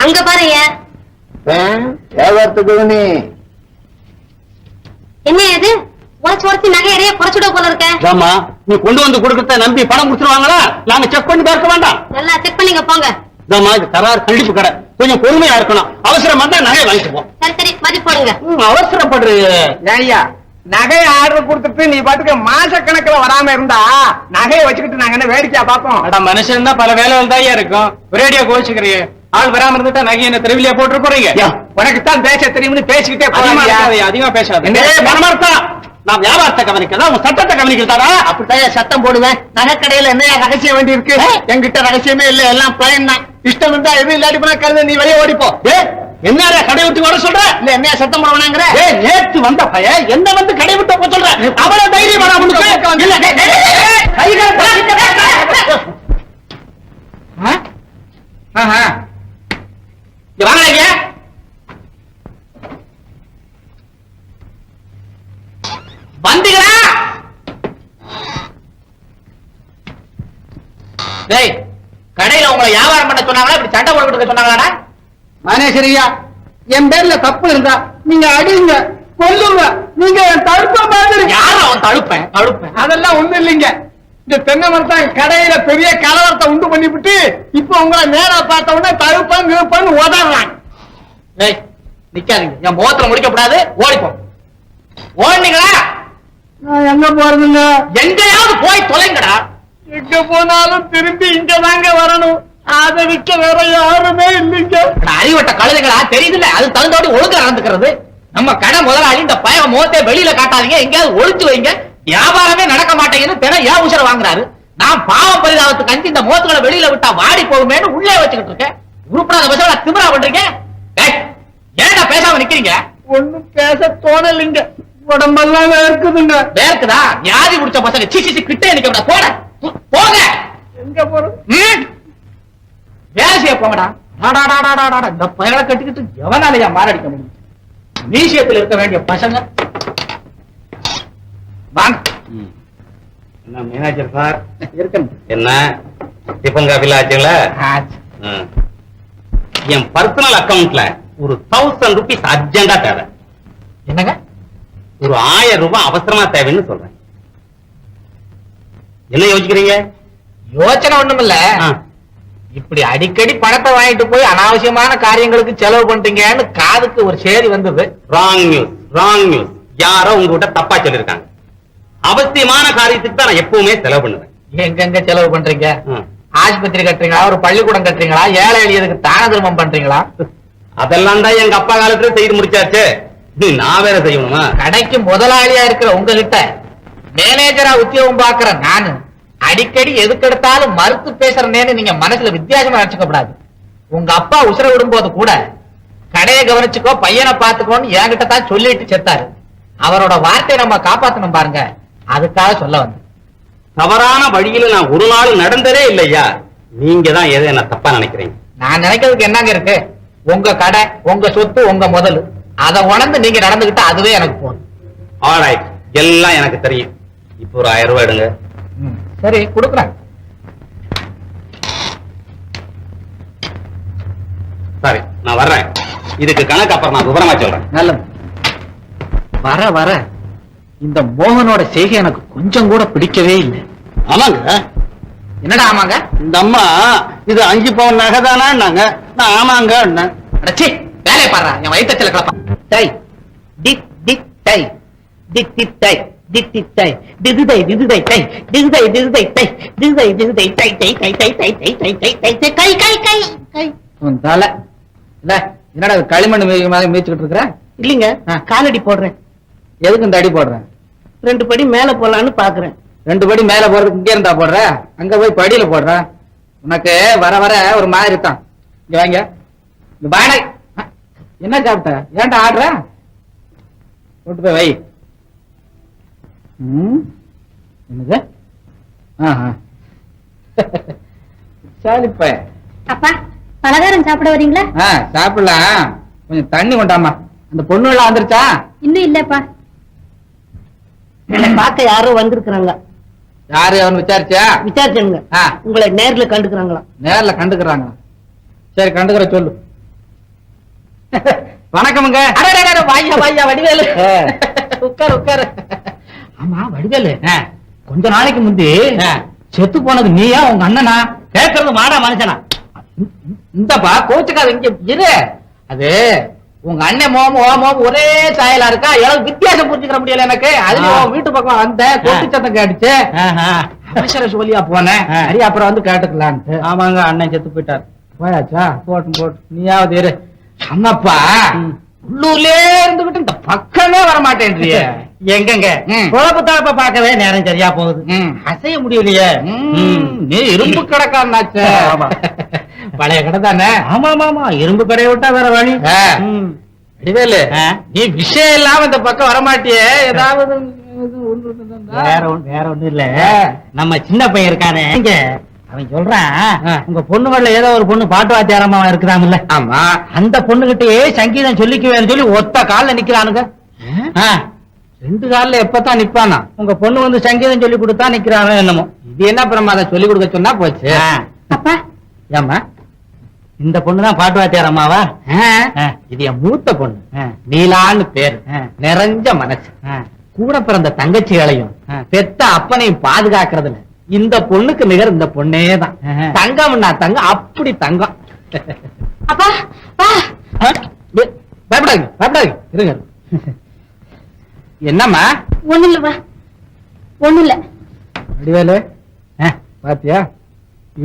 அங்க பாருங்க. வியாபாரத்துக்கு என்ன இது உடச்சு நகை எடைய குறைச்சுட போல இருக்க. ஆமா, நீ கொண்டு வந்து கொடுக்கறத நம்பி பணம் கொடுத்துருவாங்களா? நாங்க செக் பண்ணி பார்க்க வேண்டாம். நல்லா செக் பண்ணிங்க போங்க. இது கரார் கண்டிப்பு கடை, கொஞ்சம் பொறுமையா இருக்கணும். அவசரம் வந்தா நகை வாங்கிக்குவோம். சரி சரி மதிப்பு போடுங்க. அவசரப்படுறீங்க ஐயா, நகை ஆர்டர் கொடுத்துட்டு நீ பாட்டுக்கு மாச கணக்குல வராம இருந்தா நகையை வச்சுக்கிட்டு நாங்க என்ன வேடிக்கையா பாப்போம்? அட மனுஷன் தான் பல வேலைகள் தான் இருக்கும். ஒரேடியா கோச்சுக்கிறீங்க. ஆள் வராம இருந்துட்டா நகை என்ன தெருவிலியா போட்டு போறீங்க? உனக்குத்தான் பேச தெரியும்னு பேசிக்கிட்டே அதிகமா பேசாத. நான் வியாபாரத்தை கவனிக்கிறதா உன் சட்டத்தை கவனிக்கிறதா? அப்படித்தான் சட்டம் போடுவேன். நகை கடையில என்ன ரகசியம் வேண்டி இருக்கு? என்கிட்ட ரகசியமே இல்ல, எல்லாம் பிளான் தான். இஷ்டம் இருந்தா எதுவும் இல்லாடி போனா கழுத நீ வெளியே ஓடிப்போ. என்ன கடை விட்டு வர சொல்ற? இல்ல என்ன சத்தம் போடுவாங்கிற? நேற்று வந்த பையன் என்ன வந்து கடை விட்டு போக சொல்ற? அவ்வளவு தைரியம் வரா உனக்கு? வாங்க வந்துக்கிறா. கடையில உங்களை வியாபாரம் பண்ண சொன்னாங்களா? இப்படி சண்டை போட்டு சொன்னாங்களா? மேனேஜரியா, என் பேர்ல தப்பு இருந்தா நீங்க அடிங்க, கொல்லுங்க. நீங்க என் தடுப்ப மாதிரி. யாரும் அவன் தடுப்பேன் அதெல்லாம் ஒண்ணு இல்லைங்க. இந்த தென்னை மரத்தான் கடையில பெரிய கலவரத்தை உண்டு பண்ணிவிட்டு இப்ப உங்களை நேரா பார்த்த உடனே தடுப்பான்னு உதறான். நிக்காதீங்க, என் முகத்துல முடிக்கப்படாது. ஓடிப்போம். ஓடுனீங்களா? எங்க போறதுங்க? எங்கயாவது போய் தொலைங்கடா. எங்க போனாலும் திரும்பி இங்க தாங்க வரணும். அதை விற்க வேற யாருமே இல்லைங்க. அறிவட்ட கழுதைகளா தெரியுதுல்ல, அது தகுந்தோடி ஒழுங்கா நடந்துக்கிறது. நம்ம கடை முதலாளி இந்த பய முகத்தை வெளியில காட்டாதீங்க, எங்கேயாவது ஒழிச்சு வைங்க. வியாபாரமே நடக்க மாட்டேங்குது, தினம் ஏன் உசர வாங்குறாரு. நான் பாவம் பரிதாபத்துக்கு அஞ்சு இந்த முகத்துக்களை வெளியில விட்டா வாடி போகுமேன்னு உள்ளே வச்சுக்கிட்டு இருக்கேன். உருப்படாத பசங்கள திமிரா பண்றீங்க. ஏன்டா பேசாம நிக்கிறீங்க? ஒண்ணும் பேச தோணலைங்க, உடம்பெல்லாம் வேர்க்குதுங்க. வேர்க்குதா? வியாதி முடிச்ச பசங்க சிசி கிட்டே நிக்க போட போங்க. எங்க போறது? வேலை செய்ய போங்கடா. இந்த பயலை கட்டிக்கிட்டு எவனாலையா மாரடிக்க முடியும்? மியூசியத்தில் இருக்க வேண்டிய பசங்க வாங்க. என்ன மேனேஜர் சார் இருக்கணும்? என்ன டிஃபன் காஃபில ஆச்சுங்களா? என் பர்சனல் அக்கவுண்ட்ல ஒரு 1000 ரூபீஸ் அர்ஜென்டா தேவை. என்னங்க? ஒரு 1000 ரூபாய் அவசரமா தேவைன்னு சொல்றேன். என்ன யோசிக்கிறீங்க? யோசனை ஒண்ணுமில்ல, இப்படி அடிக்கடி பணத்தை வாங்கிட்டு போய் அனாவசியமான காரியங்களுக்கு செலவு பண்றீங்கன்னு காதுக்கு ஒரு சேரி வந்தது. Wrong news. யாரோ உங்ககிட்ட தப்பா சொல்லிருக்காங்க. அவசியமான காரியத்துக்கு தான் நான் எப்பவுமே செலவு பண்ணுவேன். எங்க செலவு பண்றீங்க? ஆஸ்பத்திரி கட்டுறீங்களா? ஒரு பள்ளிக்கூடம் கட்டுறீங்களா? ஏழை எளியதுக்கு தான தர்மம் பண்றீங்களா? அதெல்லாம் தான் எங்க அப்பா காலத்துல செய்து முடிச்சாச்சு. நான் வேற செய்யணுமா? கடைக்கு முதலாளியா இருக்கிற உங்ககிட்ட மேனேஜரா உத்தியோகம் பாக்குற நானு அடிக்கடி எதுக்கெடுத்தாலும் மறுத்து பேசுறேன்னு நீங்க மனசுல வித்தியாசமா நினைச்சுக்கப்படாது. உங்க அப்பா உசுர விடும் போது கூட கடையை கவனிச்சுக்கோ, பையனை பாத்துக்கோன்னு என்கிட்ட தான் சொல்லிட்டு செத்தாரு. அவரோட வார்த்தையை நம்ம காப்பாத்தணும் பாருங்க, அதுக்காக சொல்ல வந்து. தவறான வழியில நான் ஒரு நாள் நடந்ததே இல்லையா? நீங்க தான் எதை என்ன தப்பா நினைக்கிறீங்க? நான் நினைக்கிறதுக்கு என்னங்க இருக்கு? உங்க கடை, உங்க சொத்து, உங்க முதல், அதை உணர்ந்து நீங்க நடந்துகிட்டா அதுவே எனக்கு போதும். ஆல்ரைட், எல்லாம் எனக்கு தெரியும். இப்போ ஒரு 1000 ரூபாய் எடுங்க. சரி கொடுக்குறேன். சரி நான் வர்றேன். இதுக்கு கணக்கு அப்புறம் நான் விவரமா சொல்றேன். நல்லது. வர இந்த மோகனோட செய்கை எனக்கு கொஞ்சம் கூட பிடிக்கவே இல்லை. ஆமாங்க. என்னடா ஆமாங்க? இந்த அம்மா இது 5 பவுன் நகைதானா? நான் ஆமாங்க. வேலையை பாடுறா, என் வயிற்றுல கிளப்பா. டை டிக் டிக் டை டிக் டிக் டை டிக் டிக் டை டிதுதை டிதுதை டை டிதுதை டிதுதை டை டிதுதை டிதுதை டை டை டை டை டை டை டை டை டை டை கை கை கை கை. உன் தலை இல்ல, என்னடா களிமண் மாதிரி மீச்சுக்கிட்டு இருக்கிற? இல்லைங்க, காலடி போடுறேன். எதுக்கு இந்த அடி போடுறேன்? 2 படி மேல போடலான்னு பாக்குறேன். 2 படி மேல போறதுக்கு இங்க இருந்தா போடுற, அங்க போய் படியில போடுற. உனக்கு வர வர ஒரு மாதிரி தான். இங்க வாங்க. பானை என்ன சாப்பிட்ட? ஏன்டா ஆடுற? கொண்டு போய் வை. என்னது? சாலிப்ப. அப்பா பலகாரம் சாப்பிட வரீங்களா? சாப்பிடலாம். கொஞ்சம் தண்ணி கொண்டாமா. அந்த பொண்ணு எல்லாம் வந்துருச்சா? இன்னும் இல்லப்பா. பார்க்க யாரோ வந்திருக்கிறாங்க. யாரு? அவன் விசாரிச்சா? விசாரிச்சுங்க. உங்களை நேர்ல கண்டுக்கிறாங்களா? நேர்ல கண்டுக்கிறாங்களா? சரி கண்டுக்கிற சொல்லு. வணக்கமுங்க. வாய்யா வாய்யா வடிவேலு, உட்காரு உட்காரு. ஆமா வடிவேலு, கொஞ்ச நாளைக்கு முந்தி செத்து போனது நீயா உங்க அண்ணனா? கேட்கறது மாடா மனுஷனா? இந்தப்பா கோச்சுக்காத, இங்க இரு. அது உங்க அண்ணன் மோமும் ஒரே சாயலா இருக்கா, எனக்கு வித்தியாசம் புரிஞ்சுக்கிற முடியல எனக்கு. அதுல வீட்டு பக்கம் வந்த கொட்டு சத்தம் கேட்டுச்சு, அவசர சொல்லியா போனேன். சரி அப்புறம் வந்து கேட்டுக்கலான்ட்டு. ஆமாங்க, அண்ணன் செத்து போயிட்டார். போயாச்சா? போட்டு நீயாவது இரு. அம்மாப்பா உள்ளூர்லயே இருந்துகிட்டு இந்த பக்கமே வர மாட்டேன்றிய. எங்கங்க குழப்பத்தாப்ப பார்க்கவே நேரம் சரியா போகுது. அசைய முடியலையே. நீ இரும்பு கடைக்காரனாச்சே. பழைய கடை தானே? ஆமா ஆமா, இரும்பு கடையை விட்டா வேற வழி. வடிவேலு, நீ விஷயம் இல்லாம இந்த பக்கம் வரமாட்டியே, ஏதாவது வேற ஒண்ணு இல்ல. நம்ம சின்ன பையன் இருக்கானே, அவன் சொல்றான் உங்க பொண்ணுகள்ல ஏதோ ஒரு பொண்ணு பாட்டு வாத்தியாரமா இருக்குதாங்கல்ல. ஆமா, அந்த பொண்ணுகிட்டயே சங்கீதம் சொல்லிக்குவேன்னு சொல்லி ஒத்த கால்ல நிக்கிறானுங்க. 2 கால்ல எப்பதான் நிப்பானா? உங்க பொண்ணு வந்து சங்கீதம் சொல்லி கொடுத்தா நிக்கிறானோ என்னமோ. இது என்ன பிரமாதம், சொல்லி கொடுக்க சொன்னா போச்சு. அப்பா ஏம்மா, இந்த பொண்ணுதான் பாட்டு வாத்தியார் அம்மாவா? இது என் மூத்த பொண்ணு, நீலான்னு பேரு, நிறைஞ்ச மனசு. கூட பிறந்த தங்கச்சிகளையும் பெத்த அப்பனையும் பாதுகாக்கிறதுல இந்த பொண்ணுக்கு நிகர் இந்த பொண்ணே தான். தங்கம்னா தங்கம், அப்படி தங்கம். அப்பா வா. பயப்படாதீங்க பயப்படாதீங்க, இருங்க. என்னம்மா? ஒண்ணு இல்ல, வா. ஒண்ணு இல்ல. வடிவேலு, பாத்தியா,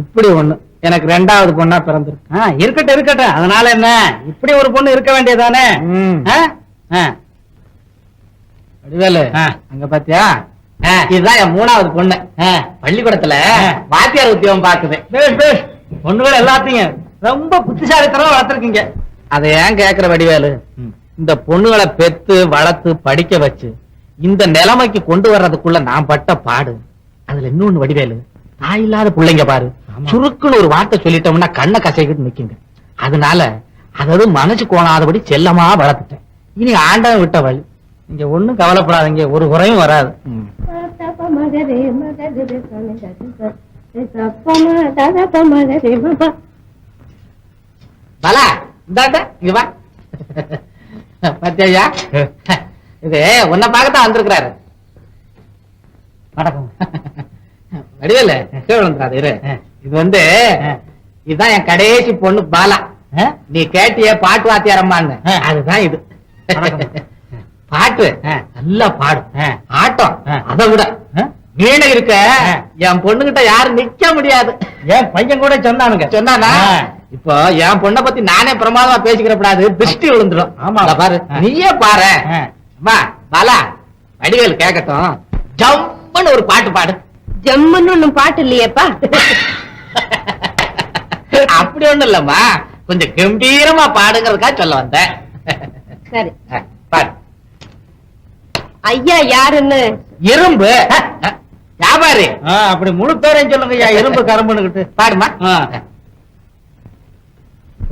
இப்படி ஒண்ணு எனக்கு 2வது பொண்ணா பிறந்திருக்கு. இருக்கட்டும் இருக்கட்டும், அதனால என்ன, இப்படி ஒரு பொண்ணு இருக்க வேண்டியதானே. வடிவேலு, அங்க பாத்தியா, இதுதான் என் 3வது பொண்ணு. பள்ளிக்கூடத்துல வாத்தியார் உத்தியோகம் பாக்குது. பொண்ணுகள் எல்லாத்தையும் ரொம்ப புத்திசாலித்தனமா வளர்த்திருக்கீங்க. அதை ஏன் கேக்குற வடிவேலு, இந்த பொண்ணுகளை பெத்து வளர்த்து படிக்க வச்சு இந்த நிலைமைக்கு கொண்டு வர்றதுக்குள்ள நான் பட்ட பாடு. அதுல இன்னொன்னு வடிவேலு, தாய் இல்லாத பிள்ளைங்க பாரு, சுருக்குன்னு ஒரு வார்த்தை சொல்லிட்டோம்னா கண்ணை கசைக்கிட்டு நிக்குங்க. அதனால அதாவது மனசு கோணாதபடி செல்லமா வளர்த்துட்டேன். இனி ஆண்டவன் விட்ட வழி. இங்க ஒண்ணும் கவலைப்படாதீங்க, ஒரு குறையும் வராது. பலா இந்தாண்ட இங்க வா. பாத்தியா, இது உன்னை பார்க்கத்தான் வந்திருக்கிறாரு. வணக்கம். வடிவேலு, விழுந்துறாரு இரு. இது வந்து இதுதான் என் கடைசி பொண்ணு பாலா. நீ கேட்டிய பாட்டு வாத்தியாரம்மான்னு, அதுதான் இது. பாட்டு நல்லா பாடும், ஆட்டம் அதை விட வீணை இருக்க என் பொண்ணுகிட்ட யாரும் நிக்க முடியாது. என் பையன் கூட சொன்னானுங்க. சொன்னானா? இப்போ என் பொண்ணை பத்தி நானே பிரமாதமா பேசிக்கிறப்படாது, திருஷ்டி விழுந்துடும். ஆமா பாரு, நீயே பாரு. பாலா, வடிவேலு கேட்கட்டும், ஜம்முன்னு ஒரு பாட்டு பாடு. ஜம்முன்னு ஒண்ணும் பாட்டு இல்லையேப்பா. அப்படி ஒண்ணும் இல்லம்மா, கொஞ்சம் கம்பீரமா பாடுங்கிறதுக்காக சொல்ல வந்தேன். சரி பாடு. ஐயா யாருன்னு? இரும்பு வியாபாரி. அப்படி முழு பேரையும் சொல்லுங்க. இரும்பு கரும்புன்னு பாடுமா.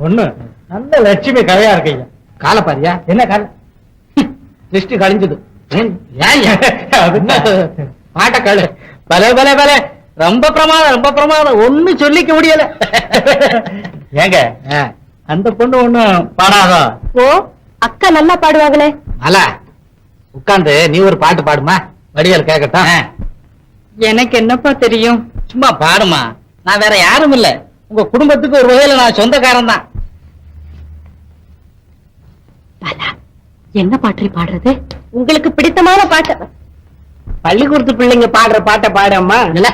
பொண்ணு நல்ல லட்சுமி கதையா இருக்கீங்க. காலை பாரியா? என்ன கால? திருஷ்டி கழிஞ்சது. பாட்ட காலு. பல பல பல, ரொம்ப பிரமாதம் ரொம்ப பிரமாதம், ஒண்ணு சொல்லிக்க முடியல. ஏங்க அந்த பொண்ணு ஒண்ணும் பாடாதோ? ஓ, அக்கா நல்லா பாடுவாங்களே. அலா உட்கார்ந்து நீ ஒரு பாட்டு பாடுமா, வடிவேல் கேட்கட்டும். எனக்கு என்னப்பா தெரியும். சும்மா பாடுமா, நான் வேற யாரும் இல்ல, உங்க குடும்பத்துக்கு ஒரு வகையில நான் சொந்தக்காரன் தான். என்ன பாட்டு பாடுறது? உங்களுக்கு பிடித்தமான பாட்டு. பள்ளிக்கூடத்து பிள்ளைங்க பாடுற பாட்டை பாடம்மா. இல்ல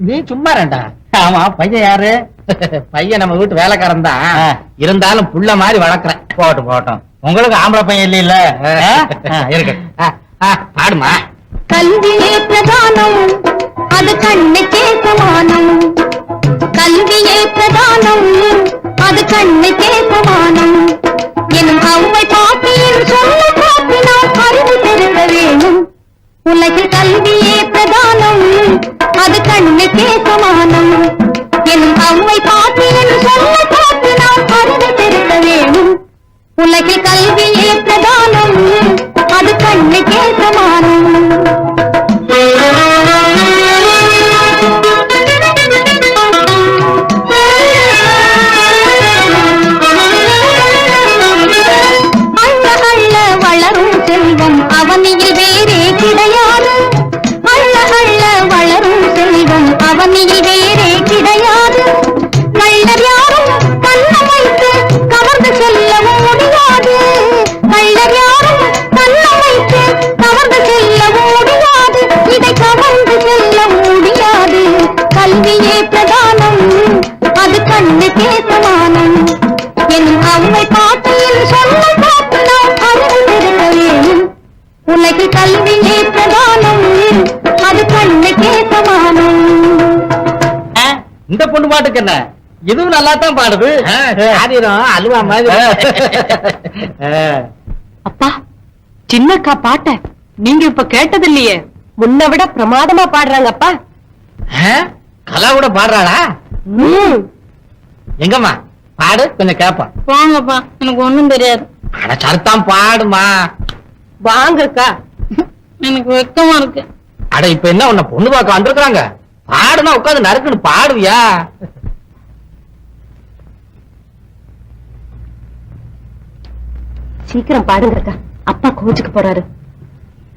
நீ சும்மா ரெண்டா. ஆமா, பையன் யாரு? பையன் நம்ம வீட்டு வேலைக்காரன் தான், இருந்தாலும் புள்ள மாதிரி வளர்க்கறேன். போட்டும் போட்டோம், உங்களுக்கு ஆம்பளை பையன் இல்ல இருக்கு. பாடுமா. கல்வியே பிரதானம், அது கண்ணுக்கே சமானம். கல்வியே பிரதானம், அது கண்ணுக்கே சமானம். எனும் அவ்வை பாட்டியின் சொல்ல காட்டி நாம் அறிவு பெருக வேணும். உலகில் கல்வியே பிரதானம், அது கண்ணுக்கே சமானம். எனும் அவ்வை பாட்டியின் சொல்ல காட்டி நாம் அறிவு பெருக வேணும். உலகில் கல்வியே பிரதானம், அது கண்ணுக்கே சமானம். பாட்டுக்கு என்ன, இதுவும் நல்லா தான் பாடுது. ஆதிரம் அல்வா மாதிரி. அப்பா, சின்னக்கா பாட்ட நீங்க இப்ப கேட்டது இல்லையே, முன்ன விட பிரமாதமா பாடுறாங்கப்பா. கலா கூட பாடுறாளா? எங்கம்மா பாடு, கொஞ்சம் கேப்போம். வாங்கப்பா, எனக்கு ஒண்ணும் தெரியாது. அட சருத்தான் பாடுமா. வாங்கக்கா, எனக்கு வெக்கமா இருக்கு. அட இப்ப என்ன உன்னை பொண்ணு பார்க்க வந்திருக்காங்க, பாடுனா உட்காந்து நறுக்குன்னு பாடுவியா? சீக்கிரம் பாடுங்கக்கா, அப்பா கோச்சுக்கு போறாரு.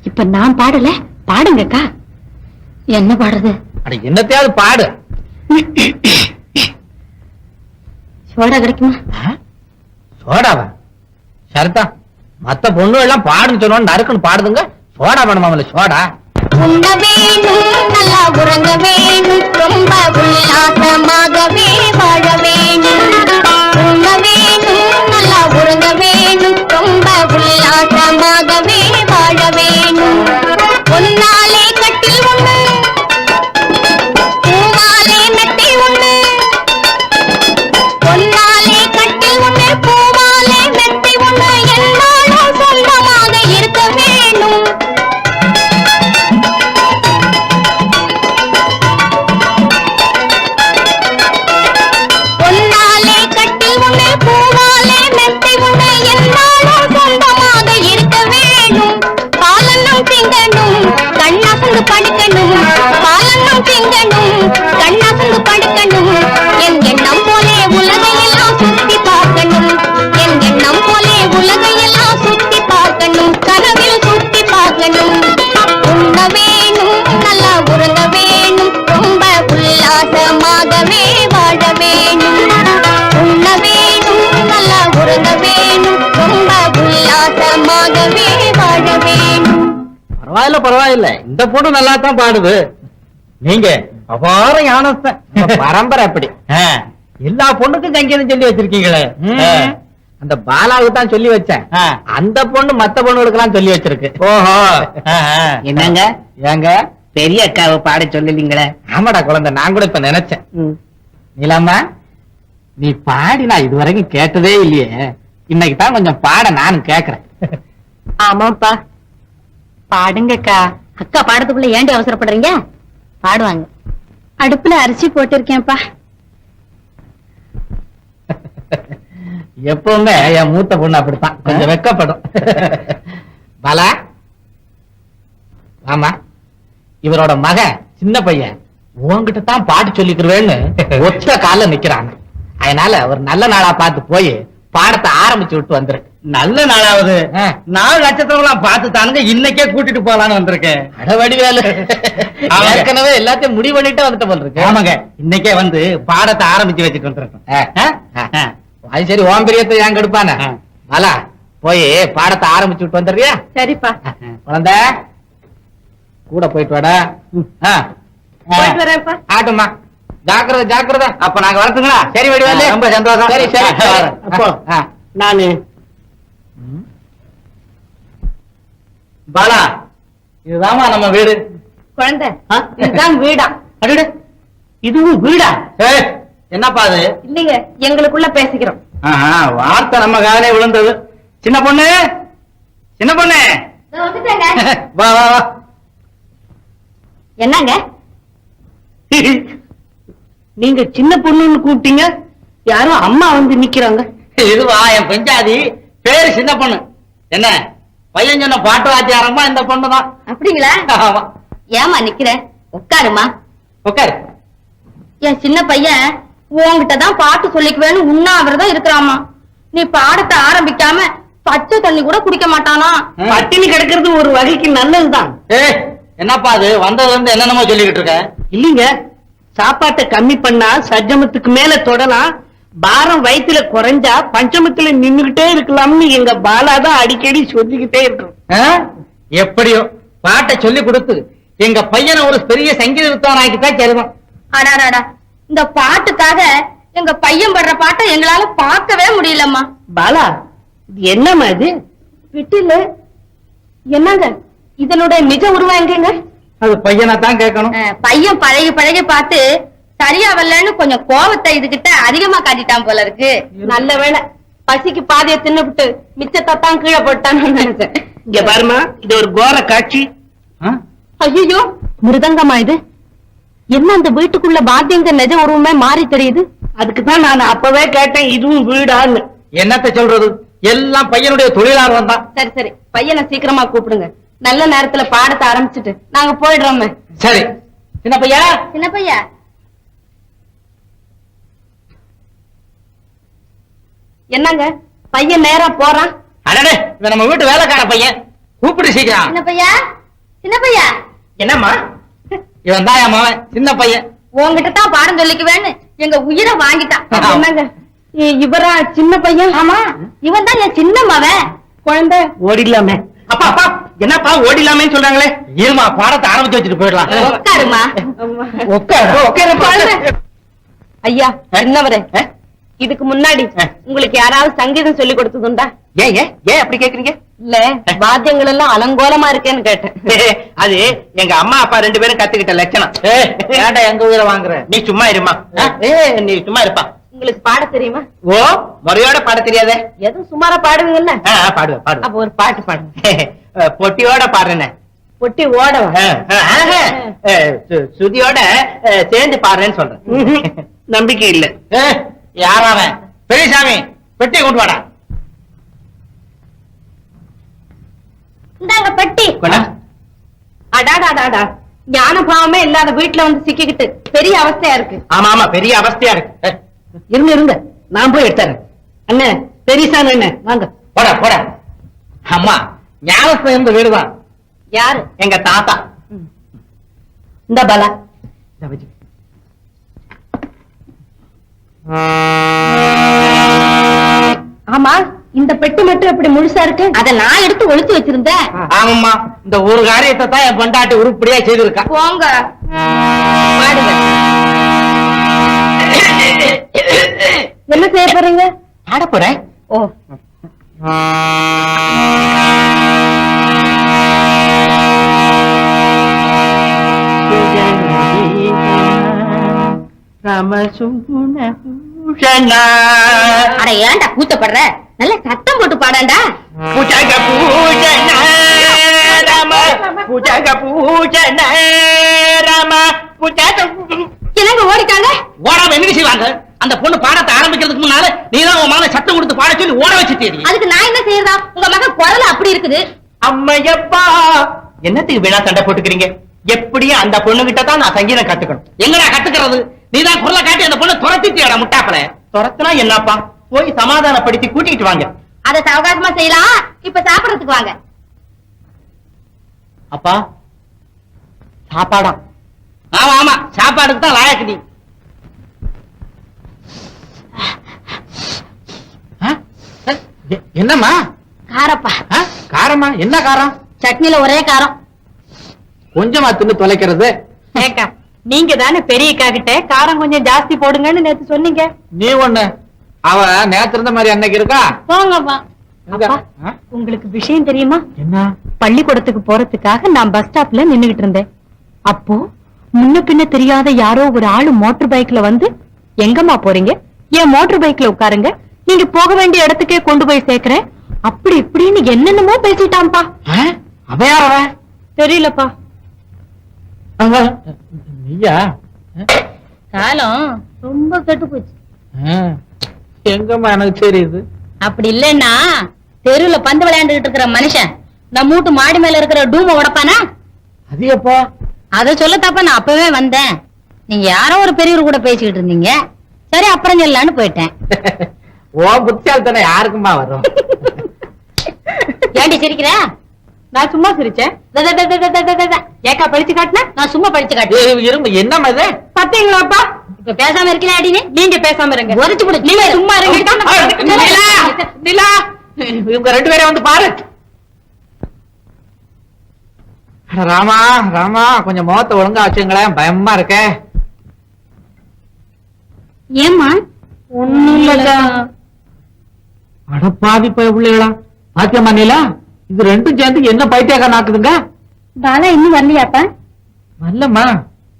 இப்ப நான் பாடல, பாடுங்கக்கா. என்ன பாடுறது? அட என்னத்தையாவது பாடு. சோடா கிடைக்குமா? சோடாவா? சரத்தா, மத்த பொண்ணு எல்லாம் பாடுன்னு சொன்னோன்னு நறுக்குன்னு பாடுதுங்க, சோடா வேணுமாமல? சோடா உண்ண வேணும், நல்லா உறங்க வேணும், ரொம்ப உல்லாசமாகவே வாழ வேணும். உண்ண வேணும், நல்லா உறங்க வேணும், ரொம்ப உல்லாசமாகவே வாழ வேணும். பொன்னாலே கட்டில் ஒண்ணு, பூவாலே மெத்தை ஒண்ணு. பொன்னாலே கட்டில் ஒண்ணு, பூவாலே மெத்தை ஒண்ணு, என்னாலும் சொந்தமாக இருக்க வேணும். பொன்னாலே கட்டில் ஒண்ணு, பூவாலே மெத்தை ஒண்ணு, என்னாலும் சொந்தமாக இருக்க வேணும். பாலன்னும் திங்கணும், கண்ணாசந்து படுக்கணும். பாலன்னும் திங்கணும், கண்ணாசந்து படுக்கணும். என் எண்ணம் போலே உலகையெல்லாம் சுத்தி பார்க்கணும். என் எண்ணம் போலே உலகையெல்லாம் சுத்தி பார்க்கணும். கனவில் சுத்தி பார்க்கணும். உண்ண வேணும், நல்லா உறங்க வேணும், ரொம்ப உல்லாசமாகவே வாழ வேணும். உண்ண வேணும், நல்லா உறங்க வேணும், ரொம்ப உல்லாசமாகவே வாழ வேணும். பரவாயில்ல பரவாயில்ல, இந்த பொண்ணு நல்லா தான் பாடுது. நீங்க அபார ஞானஸ்தன். பரம்பரை அப்படி. எல்லா பொண்ணுக்கும் சங்கீதம் சொல்லி வச்சிருக்கீங்களே. அந்த பாலாவுக்கு தான் சொல்லி வச்சேன், அந்த பொண்ணு மத்த பொண்ணுகளுக்கு எல்லாம் சொல்லி வச்சிருக்கு. ஓஹோ. என்னங்க ஏங்க பெரிய அக்காவை பாட சொல்லலீங்களே? ஆமாடா குழந்தை, நான் கூட இப்ப நினைச்சேன். நீலாமா, நீ பாடி நான் இதுவரைக்கும் கேட்டதே இல்லையே, இன்னைக்கு தான் கொஞ்சம் பாட நானும் கேக்குறேன். ஆமாப்பா, பாடுங்கக்கா. அக்கா பாடத்துக்குள்ள ஏண்டி அவசரப்படுறீங்க? பாடுவாங்க. அடுப்புல அரிசி போட்டிருக்கேன்ப்பா. எப்பவுமே என் மூத்த பொண்ணு அப்படித்தான், கொஞ்சம் வெக்கப்படும். பாலா, ஆமா, இவரோட மகன் சின்ன பையன் உன்கிட்ட தான் பாட்டு சொல்லிக்கிறவேன்னு ஒத்த கால நிக்கிறாங்க. அதனால ஒரு நல்ல நாளா பார்த்து போய் பாடத்தை ஆரம்பிச்சு விட்டு வந்துரு. நல்ல நாளாவது 4 நட்சத்திரம் பார்த்து தானுங்க இன்னைக்கே கூட்டிட்டு போலான்னு வந்திருக்கேன். அடவடிவேலு, ஏற்கனவே எல்லாத்தையும் முடிவு பண்ணிட்டு வந்துட்டு போல இருக்கு. ஆமாங்க, இன்னைக்கே வந்து பாடத்தை ஆரம்பிச்சு வச்சுட்டு வந்திருக்கேன். அது சரி, ஓம் பிரியத்தை ஏன் கெடுப்பானே. பாலா, போய் பாடத்தை ஆரம்பிச்சு விட்டு வந்துடுறியா? சரிப்பா, குழந்தை கூட போயிட்டு வாடா. போயிட்டு வரேன்ப்பா. ஆட்டுமா, ஜாக்கிரதை ஜாக்கிரதை. அப்ப நாங்க வரட்டுங்களா? சரி வடிவேலு, ரொம்ப சந்தோஷம். சரி சரி. அப்போ நானு பாலா, இதுதாம்மா நம்ம வீடு. குழந்தை, ஆ? இதுதான் வீடா? அடடே, இதுவும் வீடா? என்னப்பா அது? இல்லைங்க, எங்களுக்குள்ள பேசிக்கிறோம். வார்த்தை நம்ம காலே விழுந்தது. சின்ன பொண்ணு, சின்ன பொண்ணு, வா வா வா. என்னங்க? நீங்க சின்ன பொண்ணுன்னு கூப்பிட்டீங்க, யாரோ அம்மா வந்து நிக்கிறாங்க. இதுவா என் பெஞ்சாதி, பேரு சின்ன பொண்ணு. என்ன பையன் சொன்ன பாட்டு வாத்தியாரமா இந்த பொண்ணுதான். அப்படிங்களா? ஆமா. ஏமா நிக்கிற? உட்காருமா. உட்காரு. என் சின்ன பையன் உன்கிட்ட தான் பாட்டு சொல்லிக்குவேன்னு உண்ணாவிரதம் இருக்கிறாமா. நீ பாடத்தை ஆரம்பிக்காம பச்சை தண்ணி கூட குடிக்க மாட்டானா? பட்டினி கிடக்கிறது ஒரு வகைக்கு நல்லதுதான். என்னப்பா அது, வந்ததுல இருந்து என்னென்னமோ சொல்லிக்கிட்டு இருக்க? இல்லீங்க, சாப்பாட்டை கம்மி பண்ணா சஜ்ஜமத்துக்கு மேல தொடலாம், பாரம் வயித்துல குறைஞ்சா பஞ்சமத்துல நின்னுகிட்டே இருக்கலாம்னு எங்க பாலாதான் அடிக்கடி சொல்லிக்கிட்டே இருக்கோம். எப்படியோ பாட்டை சொல்லி கொடுத்து எங்க பையனை ஒரு பெரிய சங்கீத வித்வான் ஆக்கிட்டா சரிதான். அடாடாடா, இந்த பாட்டுக்காக எங்க பையன் படுற பாட்டை எங்களால பார்க்கவே முடியலம்மா. பாலா, இது என்னம்மா இது? விட்டில என்னங்க இதனுடைய நிஜ உருவம் எங்கங்க? அது பையனை தான் கேட்கணும். பையன் பழகி பழகி பார்த்து சரியா வரலன்னு கொஞ்சம் கோவத்தை இதுகிட்ட அதிகமா காட்டிட்டான் போல இருக்கு. நல்ல வேளை பசிக்கு பாதிய தின்னுபிட்டு மிச்சத்தான் கீழே போட்டான்னு நினைச்சேன். இங்க பாருமா, இது ஒரு கோர காட்சி. ஐயோ, மிருதங்கமா இது? என்ன அந்த வீட்டுக்குள்ள பாத்தியங்க நிஜ உருவமே மாறி தெரியுது? அதுக்குதான் நான் அப்பவே கேட்டேன், இதுவும் வீடான்னு. என்னத்த சொல்றது, எல்லாம் பையனுடைய தொழிலாளர் தான். சரி சரி, பையனை சீக்கிரமா கூப்பிடுங்க. நல்ல நேரத்துல பாடத்தை ஆரம்பிச்சுட்டு நாங்க போயிடுறோமே. சரி சின்ன பையா. சின்ன பையா, என்னங்க பையன் நேரா போறான்? அடடே, இவன் நம்ம வீட்டு வேலைக்கார பையன், கூப்பிட்டு சீக்கிரம். சின்ன பையா, சின்ன பையா. என்னம்மா? இவன் தான் என் மகன், சின்ன பையன். உங்ககிட்ட தான் பாடம் சொல்லிக்குவேன்னு எங்க உயிரை வாங்கிட்டான். என்னங்க இவரா சின்ன பையன்? ஆமா, இவன் தான் என் சின்ன மவன். குழந்தை ஓடிடலாமே. அப்பா அப்பா, என்னப்பா ஓடிலாமேன்னு சொல்றாங்களே? இருமா, பாடத்தை ஆரம்பிச்சு வச்சுட்டு போயிடலாம். உட்காருமா. உட்காரு. ஐயா சின்னவரே, இதுக்கு முன்னாடி உங்களுக்கு யாராவது சங்கீதம் சொல்லி கொடுத்ததுண்டா? ஏன் ஏன் ஏன் அப்படி கேக்குறீங்க? இல்ல, வாத்தியங்கள் எல்லாம் அலங்கோலமா இருக்கேன்னு கேட்டேன். அது எங்க அம்மா அப்பா 2 பேரும் கத்துக்கிட்ட லட்சணம். ஏன்டா எங்க உயிரை வாங்குற? நீ சும்மா இருமா. நீ சும்மா இருப்பா. உங்களுக்கு பாட தெரியுமா? ஓ, முறையோட பாட தெரியாதே? எதுவும் சுமாரா பாடுவீங்கல்ல? பாடுவேன் பாடுவேன். அப்ப ஒரு பாட்டு பாடுங்க. பொட்டியோட பாடுறேன். பொட்டி ஓடவா? சுதியோட சேர்ந்து பாடுறேன்னு சொல்றேன். நம்பிக்கை இல்ல. யாராவன்? பெரியசாமி, பெட்டியை கொண்டு வாடா. இந்தாங்க பெட்டி. கொண்டா. அடாடாடாடா, ஞான பாவமே இல்லாத வீட்டுல வந்து சிக்கிக்கிட்டு பெரிய அவஸ்தையா இருக்கு. ஆமா ஆமா, பெரிய அவஸ்தையா இருக்கு. இருங்க, நான் போய் எடுத்துறேன். அண்ணே, பெரியசாமி அண்ணே, வாங்க. போடா போடா. அம்மா, ஞானத்துல இருந்த வீடுதான். யாரு? எங்க தாத்தா. இந்த பாலா, ஆமா, இந்த பெட்டி மட்டும் எப்படி முழுசா இருக்கு? அத நான் எடுத்து ஒளிச்சு வச்சிருந்தேன். ஆமாம்மா, இந்த ஒரு காரியத்தை தான் என் பொண்டாட்டி உருப்படியா செய்திருக்கா. போங்க பாடுங்க. என்ன செய்ய போறீங்க? பாட போறேன். ஓ, அட ஏன்டா கூச்சப்படுற? நல்ல சத்தம் போட்டு பாடாண்டா. என்னங்க ஓடிட்டாங்க? ஓடாம என்ன செய்வாங்க? அந்த பொண்ணு பாடத்தை ஆரம்பிக்கிறதுக்கு முன்னால நீதான் உன் மகனை சத்தம் கொடுத்து பாட சொல்லி ஓட வச்சுட்டீங்க. அதுக்கு நான் என்ன செய்யறதா? உங்க மகன் குரல் அப்படி இருக்குது. அம்மையப்பா, என்னத்துக்கு வீணா சண்டை போட்டுக்கிறீங்க? எப்படியும் அந்த பொண்ணு கிட்ட தான் நான் சங்கீதம் கத்துக்கணும். எங்கடா கத்துக்கிறது? நீதான் குரலை காட்டி அந்த பொண்ணை துரத்திட்டியாடா முட்டாப்பல. துரத்துனா என்னப்பா? போய் சமாதானப்படுத்தி கூட்டிட்டு வாங்க. அத சவகாசமா செய்யலாம். இப்ப சாப்பிடறதுக்கு வாங்க. அப்பா, சாப்பாடா? ஆமா ஆமா, சாப்பாடுக்கு தான் லாயக்கு நீ. என்னம்மா காரப்பா. காரமா? என்ன காரம்? சட்னில ஒரே காரம். கொஞ்சமா தின்னு தொலைக்கிறது. ஏக்கா, நீங்க தானே பெரியக்கா கிட்ட காரம் கொஞ்சம் ஜாஸ்தி போடுங்கன்னு நேத்து சொன்னீங்க. நீ ஒண்ணு, அவ நேத்து இருந்த மாதிரி அன்னைக்கு இருக்கா? போங்கப்பா. அப்பா, உங்களுக்கு விஷயம் தெரியுமா? என்ன? பள்ளிக்கூடத்துக்கு போறதுக்காக நான் பஸ் ஸ்டாப்ல நின்னுகிட்டு இருந்தேன். அப்போ முன்ன பின்ன தெரியாத யாரோ ஒரு ஆளு மோட்டார் பைக்ல வந்து, எங்கம்மா போறீங்க? ஏன் மோட்டார் பைக்ல உட்காருங்க, நீங்க போக வேண்டிய இடத்துக்கே கொண்டு போய் சேர்க்கிறேன், அப்படி இப்படின்னு என்னென்னமோ பேசிட்டான்பா. அவ யாரவ? தெரியலப்பா. நீயா? காலம் ரொம்ப கெட்டு போச்சு. எங்கம்மா எனக்கு தெரியுது. அப்படி இல்லன்னா தெருவுல பந்து விளையாண்டுகிட்டு இருக்கிற மனுஷன் நம்ம வீட்டு மாடி மேல இருக்கிற டூம உடப்பானா? அது எப்போ? அத சொல்லத்தாப்ப நான் அப்பவே வந்தேன். நீங்க யாரோ ஒரு பெரியவர் கூட பேசிக்கிட்டு இருந்தீங்க. சரி, அப்புறம் சொல்லலான்னு போயிட்டேன். ஓ புத்தியால்தானே யாருக்குமா வரும்? ஏண்டி சிரிக்கிற? நான் சும்மா சிரிச்சேன். ஏக்கா படிச்சு காட்டின? நான் சும்மா படிச்சு காட்டினேன். இரும்பு என்னம்மா இது? பத்தீங்களாப்பா? இப்ப பேசாம இருக்கல அடினே. நீங்க பேசாம இருங்க. உரைச்சு போடு. நீங்க சும்மா இருங்க. நிலா, இவங்க 2 பேரும் வந்து பாரு. ராமா ராமா, கொஞ்சம் முகத்தை ஒழுங்கா வச்சுங்களேன், பயமா இருக்க. ஏம்மா? ஒண்ணும் இல்லக்கா. அடப்பாவி போய் பிள்ளைகளா, பாத்தியம்மா நிலா, இது 2ம் சேர்ந்து என்ன பைத்தியக்காரன் ஆக்குதுங்க? பாலா இன்னும் வரலையாப்பா? வரலம்மா,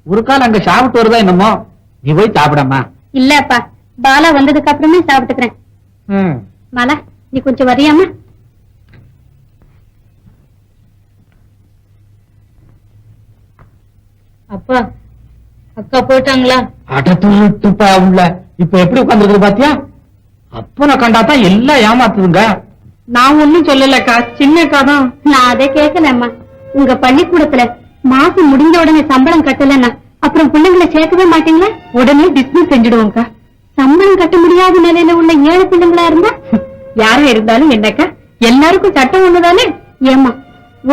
ஒரு கால் அங்க சாப்பிட்டு வருதா என்னமோ. நீ போய் சாப்பிடம்மா. இல்லப்பா, பாலா வந்ததுக்கு அப்புறமே சாப்பிட்டுக்கிறேன். பாலா, நீ கொஞ்சம் வரியாமா? அப்பா, அக்கா போயிட்டாங்களா? அடத்துப்பா உள்ள இப்ப எப்படி உட்கார்ந்துருக்கு பாத்தியா? அப்பனை கண்டாதான் எல்லாம் ஏமாத்துதுங்க. நான் ஒண்ணும் சொல்லலக்கா, சின்னக்கா தான். நான் அதை கேட்கலம்மா. உங்க பள்ளிக்கூடத்துல மாசம் முடிஞ்ச உடனே சம்பளம் கட்டலன்னா அப்புறம் பிள்ளைங்களை சேர்க்கவே மாட்டீங்களா? உடனே டிஸ்மிஸ் செஞ்சுடுவோம்க்கா. சம்பளம் கட்ட முடியாத நிலையில உள்ள 7 பிள்ளைங்களா இருந்தா யாரும் இருந்தாலும் என்னக்கா, எல்லாருக்கும் சட்டம் ஒண்ணுதானே? ஏமா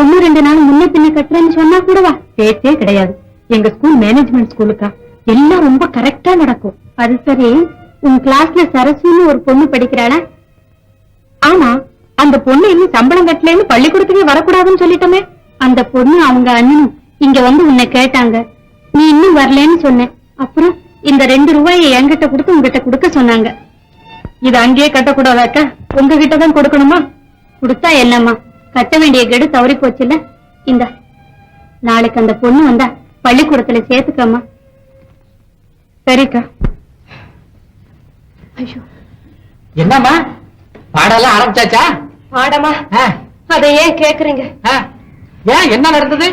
1-2 நாள் முன்ன பின்ன கட்டுறேன்னு சொன்னா கூடவா? பேச்சே கிடையாது. எங்க ஸ்கூல் மேனேஜ்மெண்ட் ஸ்கூலுக்கா, எல்லாம் ரொம்ப கரெக்டா நடக்கும். அது சரி, உன் கிளாஸ்ல சரசுன்னு ஒரு பொண்ணு படிக்கிறாளா? ஆமா, அந்த பொண்ணு இன்னும் சம்பளம் கட்டலன்னு பள்ளிக்கூடத்துக்கே வரக்கூடாதுன்னு சொல்லிட்டோமே. அந்த பொண்ணு அவங்க அண்ணனும் இங்க வந்து உன்னை கேட்டாங்க, நீ இன்னும் வரலன்னு சொன்ன. அப்புறம் இந்த 2 ரூபாயை என்கிட்ட கொடுத்து உங்ககிட்ட கொடுக்க சொன்னாங்க. இது அங்கேயே கட்டக்கூடாதாக்கா? உங்ககிட்ட தான் கொடுக்கணுமா? கொடுத்தா என்னம்மா, கட்ட வேண்டிய கெடு தவறி போச்சுல்ல. இந்த நாளைக்கு அந்த பொண்ணு வந்தா பள்ளிக்கூடத்துல சேர்த்துக்கம்மா. சரிக்கா. ஐயோ, என்னம்மா பாடெல்லாம் ஆரம்பிச்சாச்சா? பாடமா? அதை ஏன் கேக்குறீங்க? ஏன், என்ன நடந்தது?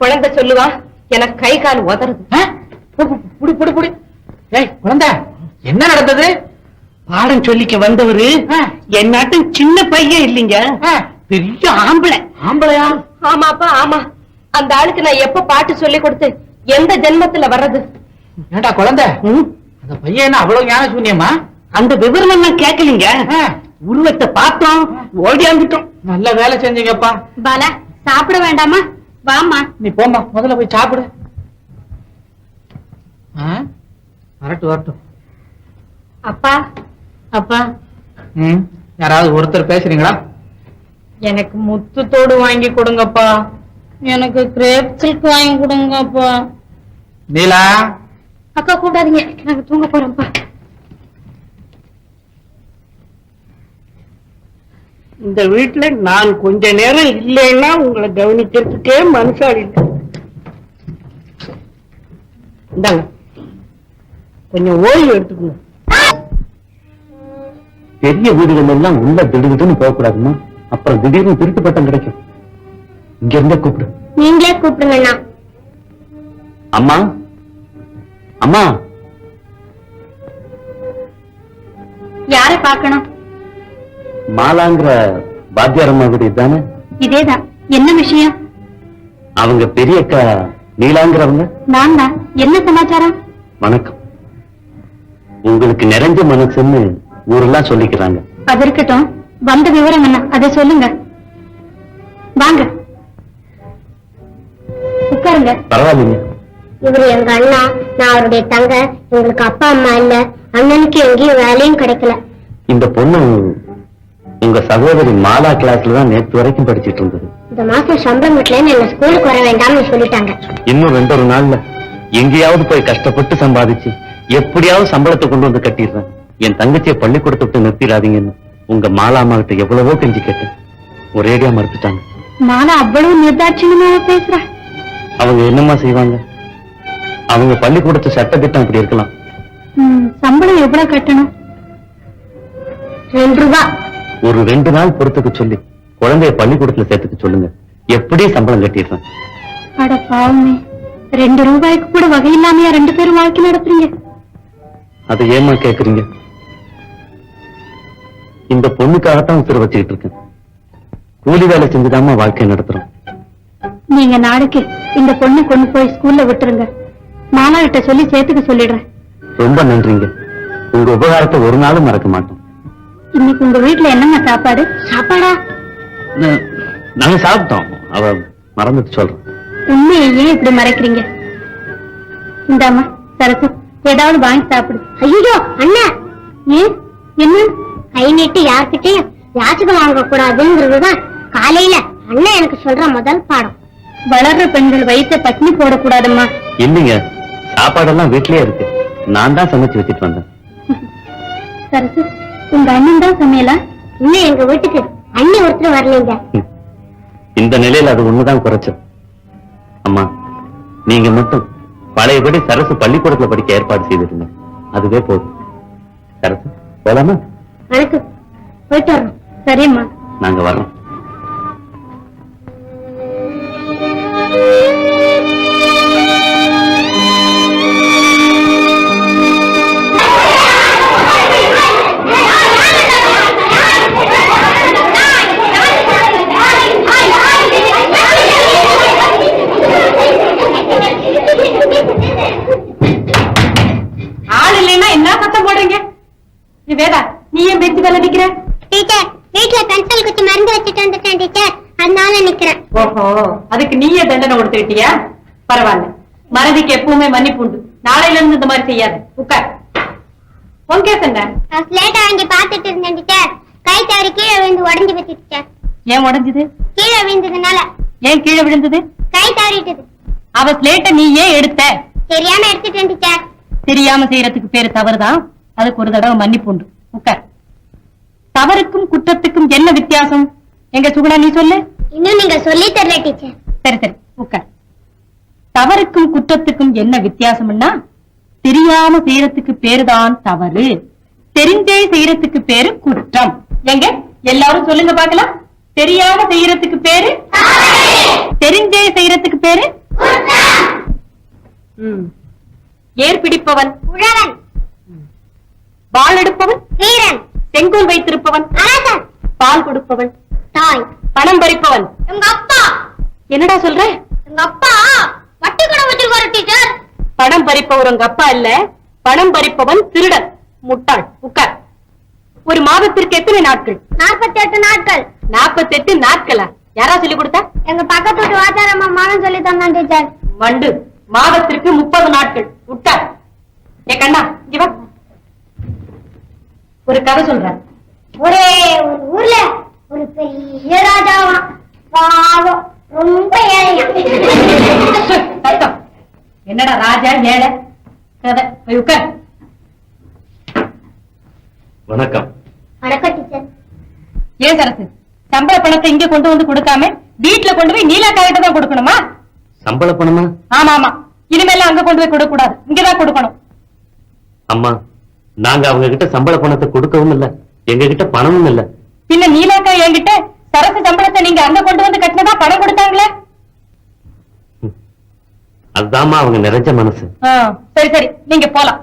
குழந்தை சொல்லுவா, எனக்கு கை கால் உதறது. புடி புடி புடி. ஏய் குழந்தை, என்ன நடந்தது? பாடம் சொல்லிக்க வந்தவரு என்னாட்டும் சின்ன பையன் இல்லைங்க, பெரிய ஆம்பளை. ஆம்பளையா? ஆமாப்பா, ஆமா. அந்த ஆளுக்கு நான் எப்ப பாட்டு சொல்லி கொடுத்து எந்த ஜென்மத்துல வர்றது? ஏண்டா குழந்தை, அந்த பையன் என்ன அவ்வளவு ஞான சூன்யமா? அந்த விவரம் எல்லாம் கேட்கலீங்க, உருவத்தை பார்த்தோம் ஓடியாந்துட்டோம். நல்ல வேலை செஞ்சீங்கப்பா. பாலா, சாப்பிட வேண்டாமா? வாமா. நீ போம்மா, முதல்ல போய் சாப்பிடு. வரட்டும் வரட்டும். அப்பா, அப்பா, யாராவது ஒருத்தர் பேசுறீங்களா? எனக்கு முத்து தோடு வாங்கி கொடுங்கப்பா. எனக்கு கிரேப் சில்க் வாங்கி கொடுங்கப்பா. நீலா, அக்கா கூப்பிடாதீங்க, நாங்க தூங்க போறோம்ப்பா. இந்த வீட்டுல நான் கொஞ்ச நேரம் இல்லைன்னா உங்களை கவனிக்கிறதுக்கே மனசாடி இல்லை. இந்தாங்க, கொஞ்சம் ஓய்வு எடுத்துக்கணும். பெரிய வீடுகள் எல்லாம் உள்ள திடீர்னு போகக்கூடாதுமா, அப்புறம் திடீர்னு திருட்டு பட்டம் கிடைக்கும். இங்க இருந்தே கூப்பிடு. நீங்களே கூப்பிடுங்கண்ணா. அம்மா, அம்மா. யாரை பார்க்கணும்? மாலாங்கிற வாத்தியார் அம்மா வீடு தானே? இதேதான். என்ன விஷயம்? அவங்க பெரிய அக்கா நீலாங்கிறவங்க. நான் தான். என்ன சமாச்சாரம்? வணக்கம். உங்களுக்கு நிறைஞ்ச மனசுன்னு ஊரெல்லாம் சொல்லிக்கிறாங்க. அது இருக்கட்டும், வந்த விவரம் என்ன அதை சொல்லுங்க. வாங்க உட்காருங்க. பரவாயில்லைங்க. இவரு எங்க அண்ணா, நான் அவருடைய தங்க. எங்களுக்கு அப்பா அம்மா இல்ல, அண்ணனுக்கு எங்கேயும் வேலையும் கிடைக்கல. இந்த பொண்ணு உங்க சகோதரி மாலா கிளாஸ்ல தான் நேற்று வரைக்கும் படிச்சிட்டு இருந்தது. இந்த மாசம் சம்பளம் வீட்டுல என்ன ஸ்கூலுக்கு வர வேண்டாம்னு சொல்லிட்டாங்க. இன்னும் 2 நாள்ல எங்கேயாவது போய் கஷ்டப்பட்டு சம்பாதிச்சு எப்படியாவது சம்பளத்தை கொண்டு வந்து கட்டிடுறேன். என் தங்கச்சியை பள்ளிக்கூடத்தை விட்டு நிறுத்திடாதீங்கன்னு உங்க மாலா அம்மா கிட்ட எவ்வளவோ கெஞ்சி கேட்டேன். ஒரேடியா மறுத்துட்டாங்க. மாலா அவ்வளவு நிர்தாட்சியமா பேசுறா. அவங்க என்னமா செய்வாங்க? அவங்க பள்ளிக்கூடத்து சட்ட திட்டம் இப்படி இருக்கலாம். சம்பளம் எவ்வளவு கட்டணும்? 2 ரூபாய். ஒரு 2 நாள் பொறுத்துக்க சொல்லி குழந்தைய பள்ளிக்கூடத்துல சேர்த்துக்க சொல்லுங்க. எப்படியும் சம்பளம் கட்டிடுறேன். அட பாவமே, 2 ரூபாய்க்கு கூட வகை இல்லாமையா 2 பேரும் வாழ்க்கை நடத்துறீங்க? அதை ஏமா கேக்குறீங்க? இந்த பொண்ணுக்காகத்தான் உத்தரவு வச்சுக்கிட்டு இருக்கேன். கூலி வேலை செஞ்சுதாமா வாழ்க்கை நடத்துறோம். நீங்க நாளைக்கு இந்த பொண்ணு கொண்டு போய் ஸ்கூல்ல விட்டுருங்க. மாலா கிட்ட சொல்லி சேர்த்துக்க சொல்லிடுறேன். ரொம்ப நன்றிங்க. உங்க உபகாரத்தை ஒரு நாளும் மறக்க மாட்டோம். இன்னைக்கு உங்க வீட்டுல என்னங்க சாப்பாடு? சாப்பாடா? நாங்க சாப்பிட்டோம். அவ மறந்துட்டு சொல்றேன். உண்மையை ஏன் இப்படி மறைக்கிறீங்க? இந்தாமா சரசு, ஏதாவது வாங்கி சாப்பிடு. ஐயோ அண்ணா, ஏன், என்ன? கை நீட்டு யார்கிட்டயும் யாச்சகம் வாங்க கூடாதுங்கிறதுதான் காலையில அண்ணா எனக்கு சொல்ற முதல் பாடம். வளர்ற பெண்கள் வயிற்ற பட்டினி போடக்கூடாதும்மா. இல்லைங்க, சாப்பாடெல்லாம் வீட்லயே இருக்கு. நான் தான் சமைச்சு வச்சுட்டு வந்தேன். சரசு, உங்க அண்ணன் தான் சமையலா? இன்னும் எங்க வீட்டுக்கு அண்ணி ஒருத்தர் வரலீங்க. இந்த நிலையில அது ஒண்ணுதான் குறைச்சல். அம்மா, நீங்க மட்டும் பழையபடி சரசு பள்ளிக்கூடத்துல படிக்க ஏற்பாடு செய்திருங்க. அதுவே போதும். சரசு போலாமா? வணக்கம், போயிட்டு வரோம். சரிம்மா. நாங்க வர்றோம். ஆள் இல்லைன்னா என்ன சத்தம் போடுறீங்க? நீ வேதா, நீ ஏன் பெஞ்சு மேல நிக்கிற? டீச்சர், வீட்டுல பென்சில் குச்சி மருந்து வச்சுட்டு வந்துட்டேன் டீச்சர், அதனால நிக்கிறேன். ஓஹோ, அதுக்கு நீயே தண்டனை கொடுத்துக்கிட்டியா? பரவாயில்ல, மறதிக்கு எப்பவுமே மன்னிப்பு உண்டு. நாளையில இருந்து இந்த மாதிரி செய்யாது. உட்கார். உன் கேஸ் என்ன? நான் ஸ்லேட்டை வாங்கி பாத்துட்டு இருந்தேன் டீச்சர், கை தவறி கீழே விழுந்து உடஞ்சு போச்சு டீச்சர். ஏன் உடைஞ்சது? கீழே விழுந்ததுனால. ஏன் கீழே விழுந்தது? கை தவறிட்டது. அவ ஸ்லேட்டை நீ ஏன் எடுத்த? தெரியாம எடுத்துட்டேன் டீச்சர். தெரியாம செய்யறதுக்கு பேரு தவறுதான். அதுக்கு ஒரு தடவை மன்னிப்பு உண்டு. உட்கார். தவறுக்கும் குற்றத்துக்கும் என்ன வித்தியாசம்? எங்க சுகுணா நீ சொல்லு. இன்னும் நீங்க சொல்லி தரல டீச்சர். சரி சரி, உட்கார். தவறுக்கும் குற்றத்துக்கும் என்ன வித்தியாசம்னா, தெரியாம செய்யறதுக்கு பேருதான் தவறு, தெரிஞ்சே செய்யறதுக்கு பேரு குற்றம். எங்க எல்லாரும் சொல்லுங்க பாக்கலாம். தெரியாம செய்யறதுக்கு பேரு, தெரிஞ்சே செய்யறதுக்கு பேரு. ஏர் பிடிப்பவன் உழவன். வாள் எடுப்பவன் வீரன். செங்கோல் வைத்திருப்பவன் அரசன். பால் கொடுப்பவன் தாய். பணம் பறிப்பவன். எங்க அப்பா. என்னடா சொல்ற? எங்க அப்பா வட்டி கடை வச்சிருக்காரு டீச்சர். பணம் பறிப்பவர் உங்க அப்பா இல்ல, பணம் பறிப்பவன் திருடன். முட்டாள். உட்கார். ஒரு மாதத்திற்கு எத்தனை நாட்கள்? 48 நாட்கள். 48 நாட்களா? யாரா சொல்லி கொடுத்தா? எங்க பக்கத்து வீட்டு வாச்சாரம்மா மானம் சொல்லி தந்தான் டீச்சர். மண்டு. மாதத்திற்கு 30 நாட்கள். உட்கார். ஏ கண்ணா, இங்க வா. ஒரு கதை சொல்றேன். ஒரு ஊர்ல ஒரு பெரிய ராஜாவா, பாவம், ரொம்ப ஏழையா. சத்தம். என்னடா ராஜா ஏழை கதை? போய் உட்கார். வணக்கம். வணக்கம் டீச்சர். ஏன் சரசு, சம்பள பணத்தை இங்க கொண்டு வந்து கொடுக்காம வீட்டுல கொண்டு போய் நீலா காயிட்ட தான் கொடுக்கணுமா? சம்பள பணமா? ஆமா ஆமா, இனிமேல அங்க கொண்டு போய் கொடுக்க கூடாது, இங்கதான் கொடுக்கணும். அம்மா, நாங்க அவங்க கிட்ட சம்பள பணத்தை கொடுக்கவும் இல்ல, எங்க கிட்ட பணமும் இல்ல. பின்ன நீலாக்கா என்கிட்ட சரசு சம்பளத்தை நீங்க அங்க கொண்டு வந்து கட்டினதா பணம் கொடுத்தாங்களே. அதுதாம்மா அவங்க நிறைஞ்ச மனசு. சரி சரி, நீங்க போலாம்.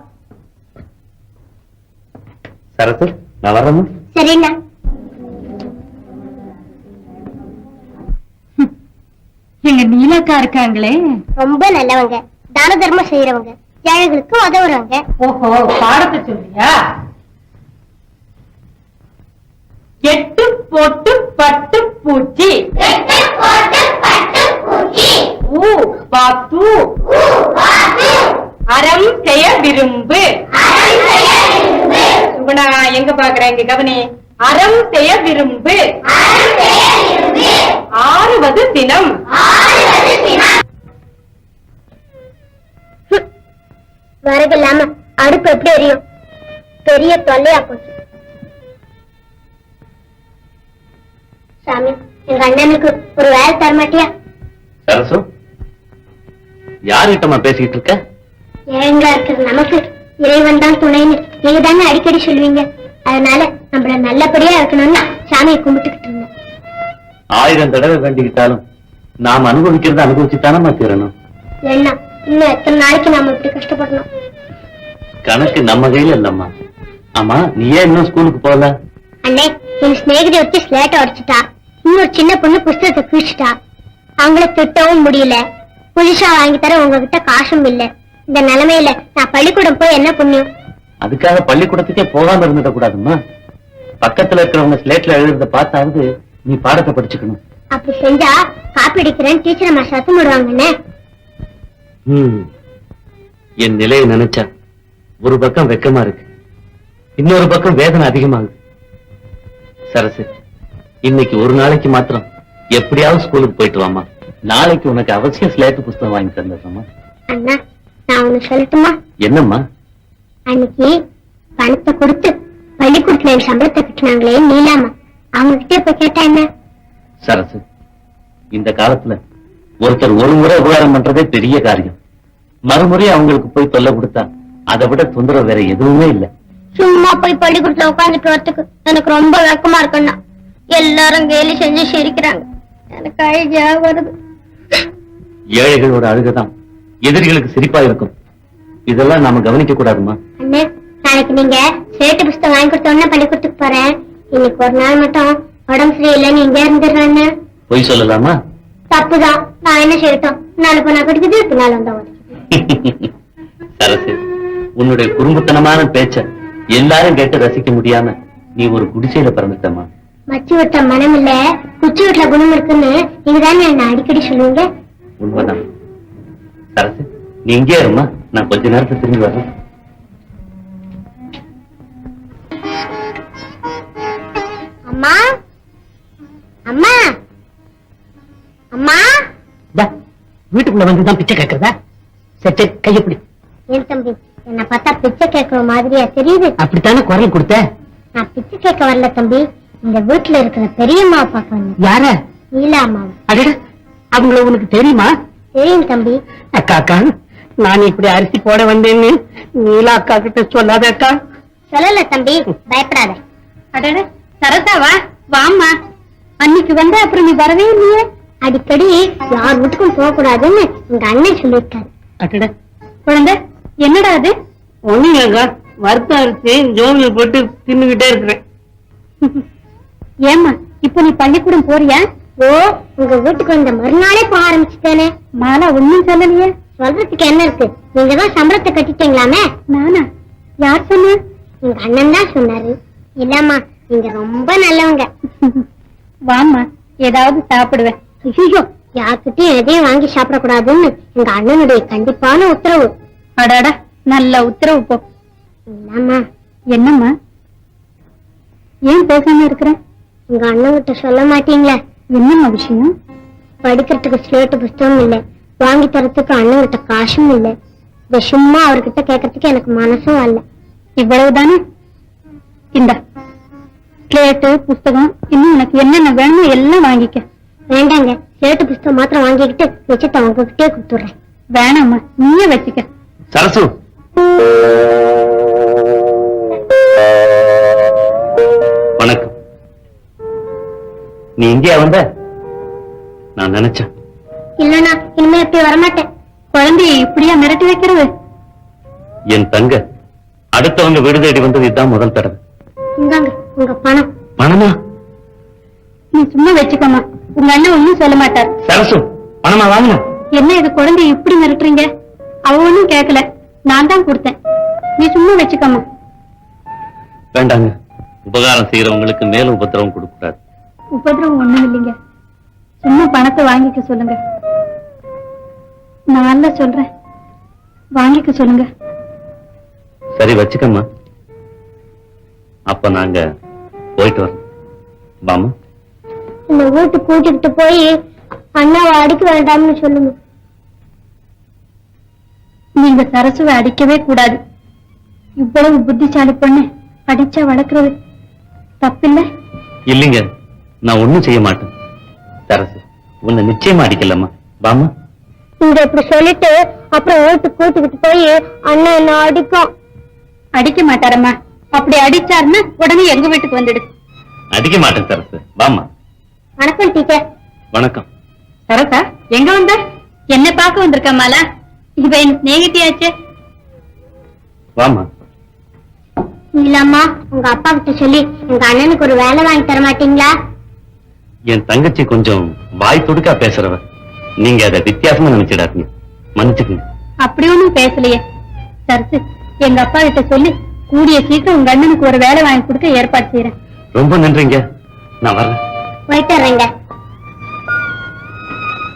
சரசு, நான் வரேன். சரிண்ணா. எங்க நீலாக்கா இருக்காங்களே, ரொம்ப நல்லவங்க, தான தர்மம் செய்யறவங்க, ஏழைகளுக்கு உதவுறவங்க. ஓஹோ, பாடத்தை சொல்றியா? எட்டு போட்டு பட்டு பூச்சி, ஊ பாத்து அறம் செய்ய விரும்பு. சுகுணா எங்க பாக்குற, இங்க கவனி. அறம் செய்ய விரும்பு. ஆறுவது தினம். வரகு இல்லாம அடுப்பு எப்படி எரியும்? பெரிய தொல்லையா போச்சு. சாமி, எங்க அண்ணனுக்கு ஒரு வேலை தரமாட்டியா? சரசு, யாருகிட்டமா பேசிக்கிட்டு இருக்க? ஏழைங்களா இருக்கிறது நமக்கு இறைவன் தான் துணைன்னு நீங்க தானே அடிக்கடி சொல்லுவீங்க. அதனால நம்மள நல்லபடியா இருக்கணும்னு சாமியை கும்பிட்டுக்கிட்டு இருந்தேன். 1000 தடவை வேண்டிக்கிட்டாலும் நாம் அனுபவிக்கிறத அனுபவிச்சுட்டானமா தீரணும். என்ன இன்னும் எத்தனை நாளைக்கு நாம இப்படி கஷ்டப்படணும்? கணக்கு நம்ம கையில இல்லம்மா. ஆமா, நீ ஏன் இன்னும் ஸ்கூலுக்கு போகல? அண்ணே, என் சிநேகிதி வச்சு ஸ்லேட்டை உடைச்சிட்டா. இன்னொரு சின்ன பொண்ணு புஸ்தகத்தை கிழிச்சிட்டா. அவங்கள திட்டவும் முடியல. புதுசா வாங்கி தர உங்ககிட்ட காசும் இல்ல. இந்த நிலைமையில நான் பள்ளிக்கூடம் போய் என்ன புண்ணியம்? அதுக்காக பள்ளிக்கூடத்துக்கே போகாம இருந்துட கூடாதும்மா. பக்கத்துல இருக்கிறவங்க ஸ்லேட்ல எழுதுறத பார்த்தாவது நீ பாடத்தை படிச்சுக்கணும். அப்படி செஞ்சா காப்பி அடிக்கிறேன் டீச்சர் அம்மா சத்தம் போடுவாங்கண்ணே. என் நிலையை நினைச்சா ஒரு பக்கம் வெக்கமா இருக்கு, இன்னொரு பக்கம் வேதனை அதிகமாகுது. சரசு, இன்னைக்கு ஒரு நாளைக்கு மாத்திரம் எப்படியாவது ஸ்கூலுக்கு போயிட்டு வாமா. நாளைக்கு உனக்கு அவசியம் ஸ்லேட்டு புஸ்தகம் வாங்கி தந்துடுறோமா. அண்ணா, நான் ஒண்ணு சொல்லட்டுமா? என்னம்மா? அன்னைக்கு பணத்தை கொடுத்து பள்ளிக்கூடத்துல என் சம்பளத்தை கட்டினாங்களே நீலாமா, அவங்க கிட்டே போய் கேட்டா என்ன? சரசு, இந்த காலத்துல ஒருத்தர் ஒரு முறை உபகாரம் பண்றதே பெரிய காரியம். மறுமுறை அவங்களுக்கு போய் தொல்லை கொடுத்தா அதை விட தொந்தரவு வேற எதுவுமே இல்லை. சும்மா போய் பள்ளிக்கூடத்துல உட்காந்துட்டு வரதுக்கு எனக்கு ரொம்ப வெக்கமா இருக்குண்ணா. எல்லாரும் கேலி செஞ்சு சிரிக்கிறாங்க. எனக்கு அழுகையா வருது. ஏழைகளோட அழுகைதான் எதிரிகளுக்கு சிரிப்பா இருக்கும். இதெல்லாம் நாம கவனிக்க கூடாதுமா. அண்ணே, நாளைக்கு நீங்க சேட்டு புஸ்தகம் வாங்கி கொடுத்தோன்னா பள்ளிக்கூடத்துக்கு போறேன். இன்னைக்கு ஒரு நாள் மட்டும் உடம்பு சரியில்லைன்னு இங்க இருந்துடுறேன். பொய் சொல்லலாமா? தப்புதான். நான் என்ன செய்யட்டும்? நாளைக்கு நான் படிக்குது, பின்னால் வந்தா சரசு, உன்னுடைய குறும்புத்தனமான பேச்ச எல்லாரும் கேட்டு ரசிக்க முடியாம நீ ஒரு குடிசையில பிறந்துட்டமா. மச்சி விட்ட மனம் இல்ல, குச்சி விட்டுல குணம் இருக்குன்னு நீங்க தானே என்ன அடிக்கடி சொல்லுவீங்க. உண்மைதான். சரசு, நீ இங்கே இருமா, நான் கொஞ்ச நேரத்துல திரும்பி வர்றேன். அம்மா, அம்மா, அம்மா. வீட்டுக்குள்ள வந்துதான் பிச்சை கேட்கறதா? சரி சரி, கையப்படி. என் தம்பி, என்ன பார்த்தா பிச்சை கேட்கிற மாதிரியா தெரியுது? அப்படித்தானே குரல் கொடுத்த? நான் பிச்சை கேட்க வரல தம்பி, இந்த வீட்டுல இருக்கிற பெரியம்மா பார்க்க வந்தேன். யார? நீலா அம்மாவை. அடட, அவங்கள உனக்கு தெரியுமா? தெரியும் தம்பி. அக்கா அக்கா, நான் இப்படி அரிசி போட வந்தேன்னு நீலா அக்கா கிட்ட சொல்லாத அக்கா. சொல்லல தம்பி, பயப்படாத. அடட, சரசாவா? வாம்மா. அன்னைக்கு வந்த அப்புறம் நீ வரவே இல்லையே. அடிக்கடி யார் வீட்டுக்கும் போக கூடாதுன்னு எங்க அண்ணன் சொல்லியிருக்காரு. அடட, குழந்தை, என்னடா அது? ஒண்ணும் இல்லக்கா, வறுத்த அரிசி ஜோமில போட்டு தின்னுகிட்டே இருக்கிறேன். ஏம்மா, இப்ப நீ பள்ளிக்கூடம் போறியா? ஓ, உங்க வீட்டுக்கு வந்த மறுநாளே போக ஆரம்பிச்சுட்டேனே. மாலா ஒண்ணும் சொல்லலையே. சொல்றதுக்கு என்ன இருக்கு? நீங்க தான் சம்பளத்தை கட்டிட்டீங்களாமே. நானா? யார் சொன்ன? எங்க அண்ணன் தான் சொன்னாரு. இல்லம்மா, நீங்க ரொம்ப நல்லவங்க. வாம்மா, ஏதாவது சாப்பிடுவேன். ஐயோ, யார்கிட்டயும் எதையும் வாங்கி சாப்பிடக்கூடாதுன்னு எங்க அண்ணனுடைய கண்டிப்பான உத்தரவு. அடாடா, நல்ல உத்தரவு போ. இல்லம்மா, என்னம்மா, ஏன் பேசாம இருக்கிற? உங்க அண்ணன்கிட்ட சொல்ல மாட்டீங்களா? என்னம்மா விஷயம்? படிக்கிறதுக்கு ஸ்லேட்டு புஸ்தகம் இல்ல, வாங்கி தரத்துக்கு அண்ணன்கிட்ட காசும் இல்ல. இத சும்மா அவர்கிட்ட கேட்கறதுக்கு எனக்கு மனசும் வரல. இவ்வளவுதானே? இந்த ஸ்லேட்டு புஸ்தகம் இன்னும் உனக்கு என்னென்ன வேணுமோ எல்லாம் வாங்கிக்க. வேண்டாங்க, ஸ்லேட்டு புஸ்தகம் மாத்திரம் வாங்கிக்கிட்டு மிச்சத்தை உங்ககிட்டே கொடுத்துடுறேன். வேணாம்மா, நீயே வச்சுக்க. சரசு, வணக்கம். நீ இங்கேயா வந்த? நான் நினைச்சேன். இல்லனா இனிமே எப்படி வரமாட்டேன். குழந்தைய இப்படியா மிரட்டி வைக்கிறது? என் தங்க அடுத்தவங்க வீடு தேடி வந்தது இதுதான் முதல் தடவை. இந்தாங்க உங்க பணம். பணமா? நீ சும்மா வச்சுக்கோமா, உங்க அண்ணன் ஒண்ணும் சொல்ல மாட்டார். சரசு, பணமா வாங்கின? என்ன இது, குழந்தைய இப்படி மிரட்டுறீங்க? அவ ஒண்ணும் கேட்கல, நான் தான் கொடுத்தேன். நீ சும்மா வச்சுக்கோமா. வேண்டாங்க, உபகாரம் செய்யறவங்களுக்கு மேலும் உபத்திரவம் கொடுக்க கூடாது. உபதிரவம் ஒண்ணும் இல்லைங்க, சும்மா பணத்தை வாங்கிக்க சொல்லுங்க. நான் சொல்றேன், வாங்கிக்க சொல்லுங்க. சரி, வச்சுக்கம்மா. அப்ப நாங்க போயிட்டு வரோம். வாமா. இந்த வீட்டுக்கு கூட்டிட்டு போய் அண்ணாவை அடிக்க வேண்டாம்னு சொல்லுங்க. நீங்க சரசுவை அடிக்கவே கூடாது. இவ்வளவு புத்திசாலி பொண்ணு அடிச்சா வளர்க்கறது தப்பில்ல? இல்லைங்க, நான் ஒண்ணும் செய்ய மாட்டேன். சரசு, உன்னை நிச்சயமா அடிக்கலம்மா. வாமா. நீங்க இப்படி சொல்லிட்டு அப்புறம் வீட்டுக்கு கூட்டிக்கிட்டு போய் அண்ணன் என்ன அடிக்கும். அடிக்க மாட்டாரம்மா. அப்படி அடிச்சாருன்னா உடனே எங்க வீட்டுக்கு வந்துடு. அடிக்க மாட்டேன் சரசு, வாமா. வணக்கம் டீச்சர். வணக்கம். சரசா, எங்க வந்த? என்ன பார்க்க வந்திருக்க மாலா? இவ என் சிநேகிதியாச்சே. வாமா. இல்லம்மா, உங்க அப்பா கிட்ட சொல்லி எங்க அண்ணனுக்கு ஒரு வேலை வாங்கி தர மாட்டீங்களா? என் தங்கச்சி கொஞ்சம் வாய் துடுக்கா பேசுறவ. நீங்க அதை வித்தியாசமா நினைச்சிடாதீங்க, மன்னிச்சுக்குங்க. அப்படி ஒண்ணும் பேசலையே. சரசு, எங்க அப்பா கிட்ட சொல்லி கூடிய சீக்கிரம் உங்க அண்ணனுக்கு ஒரு வேலை வாங்கி கொடுக்க ஏற்பாடு செய்யறேன். ரொம்ப நன்றிங்க, நான் வரேன். போயிட்டு வர்றேங்க.